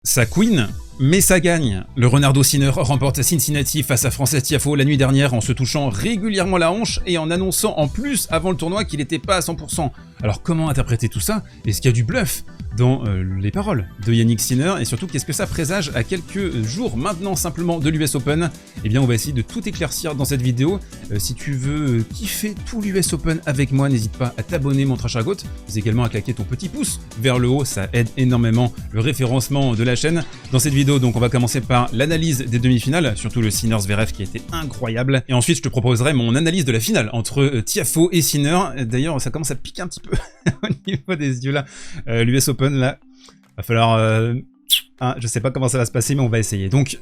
Ça queen, mais ça gagne. Le Renardo Sinner remporte Cincinnati face à Frances Tiafoe la nuit dernière en se touchant régulièrement la hanche et en annonçant en plus avant le tournoi qu'il n'était pas à 100%. Alors comment interpréter tout ça? Est-ce qu'il y a du bluff dans les paroles de Jannik Sinner? Et surtout, qu'est-ce que ça présage à quelques jours maintenant simplement de l'US Open? Eh bien, on va essayer de tout éclaircir dans cette vidéo. Si tu veux kiffer tout l'US Open avec moi, n'hésite pas à t'abonner, mon trash à gauche, mais également à claquer ton petit pouce vers le haut, ça aide énormément le référencement de la chaîne. Dans cette vidéo, donc, on va commencer par l'analyse des demi-finales, surtout le Sinner-Zverev qui était incroyable. Et ensuite, je te proposerai mon analyse de la finale entre Tiafoe et Sinner. D'ailleurs, ça commence à piquer un petit peu au niveau des yeux là. L'US Open là, va falloir... je sais pas comment ça va se passer, mais on va essayer. Donc,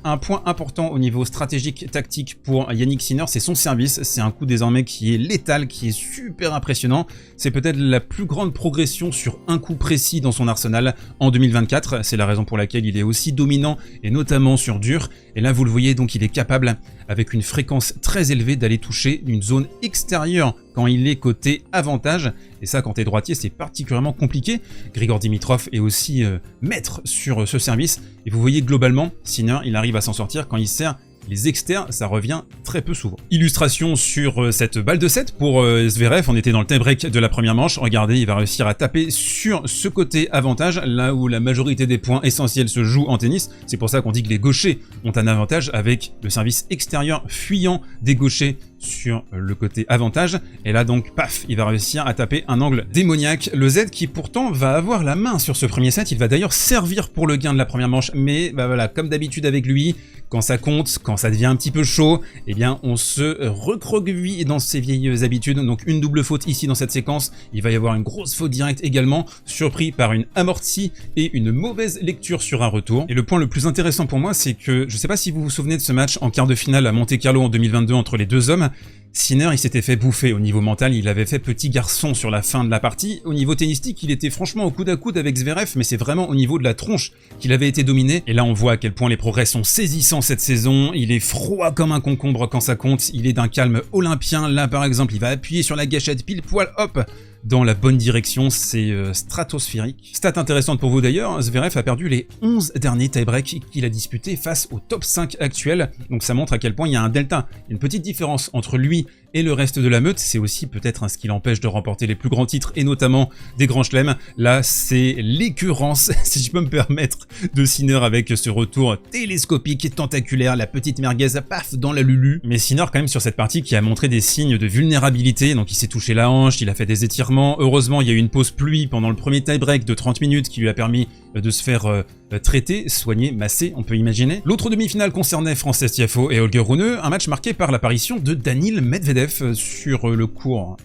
un point important au niveau stratégique, tactique pour Jannik Sinner, c'est son service. C'est un coup désormais qui est létal, qui est super impressionnant. C'est peut-être la plus grande progression sur un coup précis dans son arsenal en 2024. C'est la raison pour laquelle il est aussi dominant, et notamment sur dur. Et là, vous le voyez, donc il est capable, avec une fréquence très élevée, d'aller toucher une zone extérieure quand il est côté avantage. Et ça, quand t'es droitier, c'est particulièrement compliqué. Grigor Dimitrov est aussi maître sur ce service. Et vous voyez globalement, Sinner, il arrive à s'en sortir quand il sert les externes, ça revient très peu souvent. Illustration sur cette balle de 7 pour Zverev, on était dans le tie-break de la première manche. Regardez, il va réussir à taper sur ce côté avantage, là où la majorité des points essentiels se jouent en tennis. C'est pour ça qu'on dit que les gauchers ont un avantage avec le service extérieur fuyant des gauchers sur le côté avantage. Et là donc, paf, il va réussir à taper un angle démoniaque. Le Z qui pourtant va avoir la main sur ce premier set, il va d'ailleurs servir pour le gain de la première manche. Mais bah voilà, comme d'habitude avec lui, quand ça compte, quand ça devient un petit peu chaud, eh bien on se recroqueville dans ses vieilles habitudes. Donc une double faute ici dans cette séquence, il va y avoir une grosse faute directe également, surpris par une amortie et une mauvaise lecture sur un retour. Et le point le plus intéressant pour moi, c'est que, je sais pas si vous vous souvenez de ce match en quart de finale à Monte-Carlo en 2022 entre les deux hommes, Sinner, il s'était fait bouffer au niveau mental, il avait fait petit garçon sur la fin de la partie. Au niveau tennistique, il était franchement au coude à coude avec Zverev, mais c'est vraiment au niveau de la tronche qu'il avait été dominé. Et là, on voit à quel point les progrès sont saisissants cette saison. Il est froid comme un concombre quand ça compte, il est d'un calme olympien. Là, par exemple, il va appuyer sur la gâchette pile poil, hop, dans la bonne direction, c'est stratosphérique. Stat intéressante pour vous d'ailleurs, Zverev a perdu les 11 derniers tie-breaks qu'il a disputés face au top 5 actuel, donc ça montre à quel point il y a un delta, une petite différence entre lui et le reste de la meute. C'est aussi peut-être ce qui l'empêche de remporter les plus grands titres, et notamment des grands chelems. Là, c'est l'écœurance, si je peux me permettre, de Sinner avec ce retour télescopique et tentaculaire, la petite merguez, paf, dans la lulu. Mais Sinner, quand même, sur cette partie, qui a montré des signes de vulnérabilité, donc il s'est touché la hanche, il a fait des étirements. Heureusement, il y a eu une pause pluie pendant le premier tie-break de 30 minutes qui lui a permis de se faire traiter, soigner, masser, on peut imaginer. L'autre demi-finale concernait Frances Tiafoe et Holger Rune, un match marqué par l'apparition de Daniil Medvedev sur le court.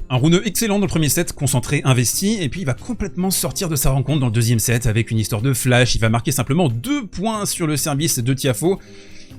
Un Rune excellent dans le premier set, concentré, investi, et puis il va complètement sortir de sa rencontre dans le deuxième set avec une histoire de flash. Il va marquer simplement 2 points sur le service de Tiafoe.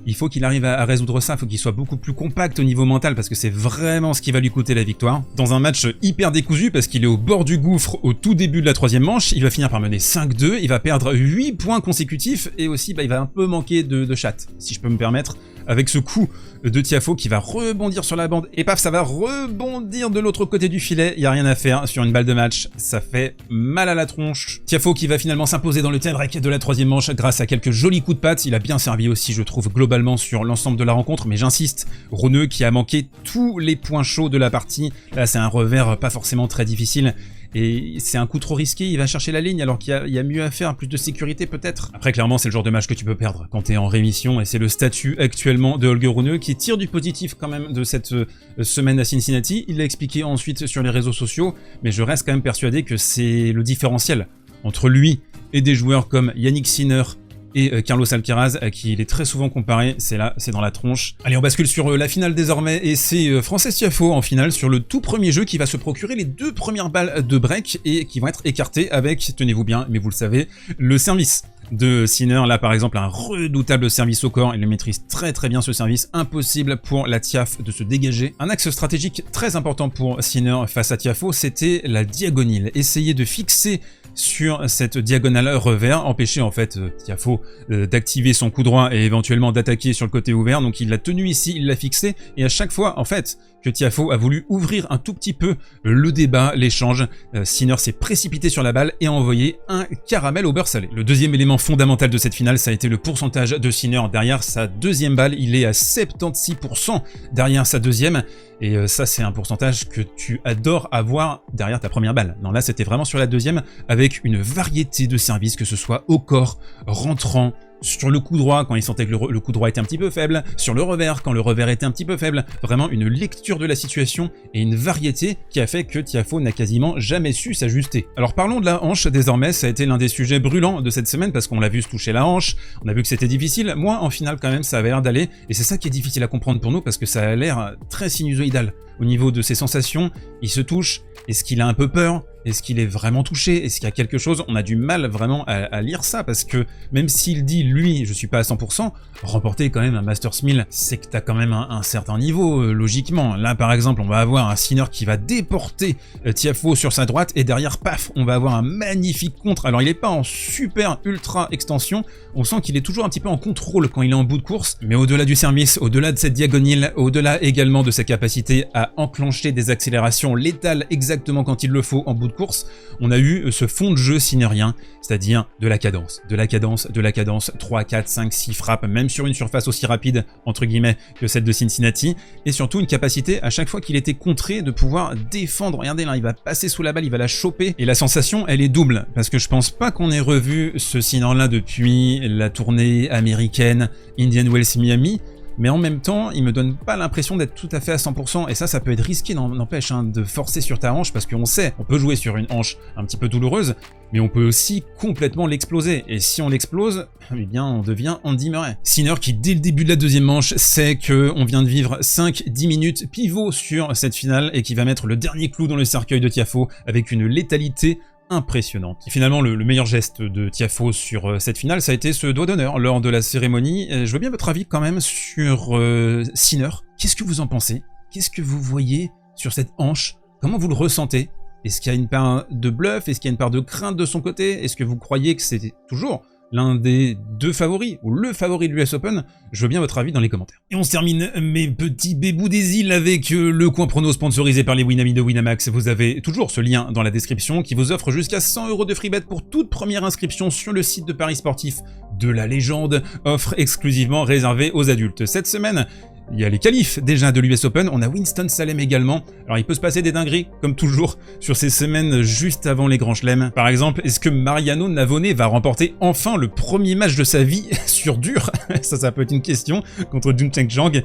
Il faut qu'il arrive à résoudre ça, il faut qu'il soit beaucoup plus compact au niveau mental parce que c'est vraiment ce qui va lui coûter la victoire. Dans un match hyper décousu parce qu'il est au bord du gouffre au tout début de la troisième manche, il va finir par mener 5-2, il va perdre 8 points consécutifs et aussi il va un peu manquer de chatte, si je peux me permettre, avec ce coup de Tiafoe qui va rebondir sur la bande et paf, ça va rebondir de l'autre côté du filet. Il n'y a rien à faire sur une balle de match, ça fait mal à la tronche. Tiafoe qui va finalement s'imposer dans le tie-break de la troisième manche grâce à quelques jolis coups de patte. Il a bien servi aussi, je trouve, globalement sur l'ensemble de la rencontre, mais j'insiste, Rune qui a manqué tous les points chauds de la partie. Là, c'est un revers pas forcément très difficile. Et c'est un coup trop risqué, il va chercher la ligne alors qu'il y a mieux à faire, plus de sécurité peut-être. Après clairement c'est le genre de match que tu peux perdre quand t'es en rémission et c'est le statut actuellement de Holger Rune qui tire du positif quand même de cette semaine à Cincinnati. Il l'a expliqué ensuite sur les réseaux sociaux, mais je reste quand même persuadé que c'est le différentiel entre lui et des joueurs comme Jannik Sinner et Carlos Alcaraz, à qui il est très souvent comparé, c'est là, c'est dans la tronche. Allez, on bascule sur la finale désormais, et c'est Frances Tiafoe en finale sur le tout premier jeu qui va se procurer les 2 premières balles de break et qui vont être écartées avec, tenez-vous bien, mais vous le savez, le service de Sinner. Là par exemple un redoutable service au corps, il le maîtrise très bien ce service, impossible pour la Tiaf de se dégager. Un axe stratégique très important pour Sinner face à Tiafoe, c'était la diagonale, essayer de fixer sur cette diagonale revers, empêcher en fait Tiafoe d'activer son coup droit et éventuellement d'attaquer sur le côté ouvert. Donc il l'a tenu ici, il l'a fixé, et à chaque fois en fait que Tiafoe a voulu ouvrir un tout petit peu le débat, l'échange, Sinner s'est précipité sur la balle et a envoyé un caramel au beurre salé. Le deuxième élément fondamental de cette finale, ça a été le pourcentage de Sinner derrière sa deuxième balle. Il est à 76% derrière sa deuxième, et ça c'est un pourcentage que tu adores avoir derrière ta première balle. Non, là c'était vraiment sur la deuxième, avec une variété de services, que ce soit au corps, rentrant, sur le coup droit quand il sentait que le coup droit était un petit peu faible, sur le revers quand le revers était un petit peu faible. Vraiment une lecture de la situation et une variété qui a fait que Tiafoe n'a quasiment jamais su s'ajuster. Alors parlons de la hanche désormais, ça a été l'un des sujets brûlants de cette semaine parce qu'on l'a vu se toucher la hanche, on a vu que c'était difficile. Moi en finale quand même ça avait l'air d'aller, et c'est ça qui est difficile à comprendre pour nous parce que ça a l'air très sinusoïdal au niveau de ses sensations. Il se touche, est-ce qu'il a un peu peur? Est-ce qu'il est vraiment touché? Est-ce qu'il y a quelque chose? On a du mal vraiment à lire ça, parce que même s'il dit, lui, je suis pas à 100%, remporter quand même un Masters 1000, c'est que t'as quand même un certain niveau, logiquement. Là, par exemple, on va avoir un Sinner qui va déporter Tiafoe sur sa droite, et derrière, paf, on va avoir un magnifique contre. Alors, il est pas en super ultra extension, on sent qu'il est toujours un petit peu en contrôle quand il est en bout de course, mais au-delà du service, au-delà de cette diagonale, au-delà également de sa capacité à enclencher des accélérations létales exactement quand il le faut en bout de course, on a eu ce fond de jeu sinnerien, c'est-à-dire de la cadence, 3, 4, 5, 6 frappes, même sur une surface aussi rapide, entre guillemets, que celle de Cincinnati, et surtout une capacité, à chaque fois qu'il était contré, de pouvoir défendre. Regardez là, il va passer sous la balle, il va la choper, et la sensation, elle est double, parce que je pense pas qu'on ait revu ce Sinner-là depuis la tournée américaine Indian Wells Miami, mais en même temps, il me donne pas l'impression d'être tout à fait à 100%, et ça peut être risqué, n'empêche, hein, de forcer sur ta hanche, parce qu'on sait, on peut jouer sur une hanche un petit peu douloureuse, mais on peut aussi complètement l'exploser, et si on l'explose, eh bien on devient Andy Murray. Sinner qui, dès le début de la deuxième manche, sait qu'on vient de vivre 5-10 minutes pivot sur cette finale, et qui va mettre le dernier clou dans le cercueil de Tiafoe, avec une létalité impressionnante. Et finalement, le meilleur geste de Tiafoe sur cette finale, ça a été ce doigt d'honneur lors de la cérémonie. Je veux bien votre avis quand même sur Sinner. Qu'est-ce que vous en pensez? Qu'est-ce que vous voyez sur cette hanche? Comment vous le ressentez? Est-ce qu'il y a une part de bluff? Est-ce qu'il y a une part de crainte de son côté? Est-ce que vous croyez que c'est toujours l'un des deux favoris, ou le favori de l'US Open? Je veux bien votre avis dans les commentaires. Et on se termine, mes petits bébous des îles, avec le coin prono sponsorisé par les Winamis de Winamax. Vous avez toujours ce lien dans la description qui vous offre jusqu'à 100 € de free bet pour toute première inscription sur le site de paris sportif de la légende, offre exclusivement réservée aux adultes. Cette semaine, il y a les qualifs déjà de l'US Open, on a Winston-Salem également. Alors il peut se passer des dingueries, comme toujours, sur ces semaines juste avant les grands chelems. Par exemple, est-ce que Mariano Navone va remporter enfin le premier match de sa vie sur dur? Ça peut être une question, contre Jun Cheng-Zhang,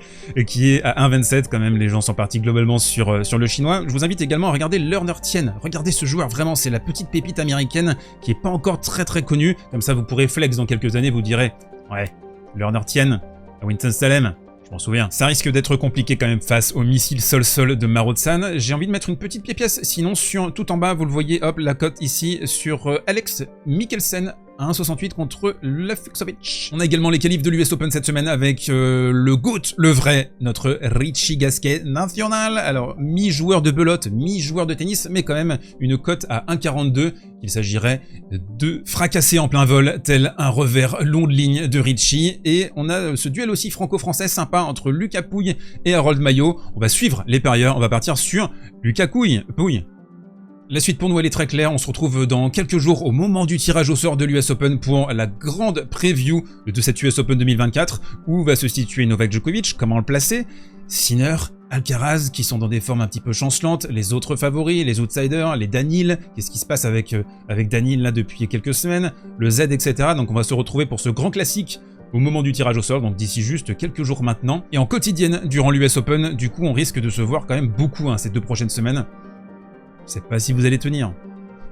qui est à 1,27 quand même. Les gens sont partis globalement sur le chinois. Je vous invite également à regarder Lerner Tien. Regardez ce joueur, vraiment, c'est la petite pépite américaine qui est pas encore très connue. Comme ça, vous pourrez flex dans quelques années, vous direz, ouais, Lerner Tien à Winston-Salem. Je m'en souviens. Ça risque d'être compliqué quand même face au missile sol-sol de Maro-san. J'ai envie de mettre une petite pièce, sinon tout en bas, vous le voyez, hop, la cote ici sur Alex Mikkelsen à 1,68 contre Lefkovic. On a également les qualifs de l'US Open cette semaine avec le GOAT, le vrai, notre Richie Gasquet national. Alors, mi-joueur de belote, mi-joueur de tennis, mais quand même une cote à 1,42 qu'il s'agirait de fracasser en plein vol, tel un revers long de ligne de Richie. Et on a ce duel aussi franco-français sympa entre Lucas Pouille et Harold Maillot. On va suivre les parieurs, on va partir sur Lucas Pouille. La suite pour nous, elle est très claire. On se retrouve dans quelques jours au moment du tirage au sort de l'US Open pour la grande preview de cette US Open 2024. Où va se situer Novak Djokovic? Comment le placer? Sinner, Alcaraz, qui sont dans des formes un petit peu chancelantes. Les autres favoris, les outsiders, les Daniil. Qu'est-ce qui se passe avec Daniil là depuis quelques semaines? Le Z, etc. Donc on va se retrouver pour ce grand classique au moment du tirage au sort, donc d'ici juste quelques jours maintenant. Et en quotidienne durant l'US Open, du coup on risque de se voir quand même beaucoup ces 2 prochaines semaines. Je sais pas si vous allez tenir.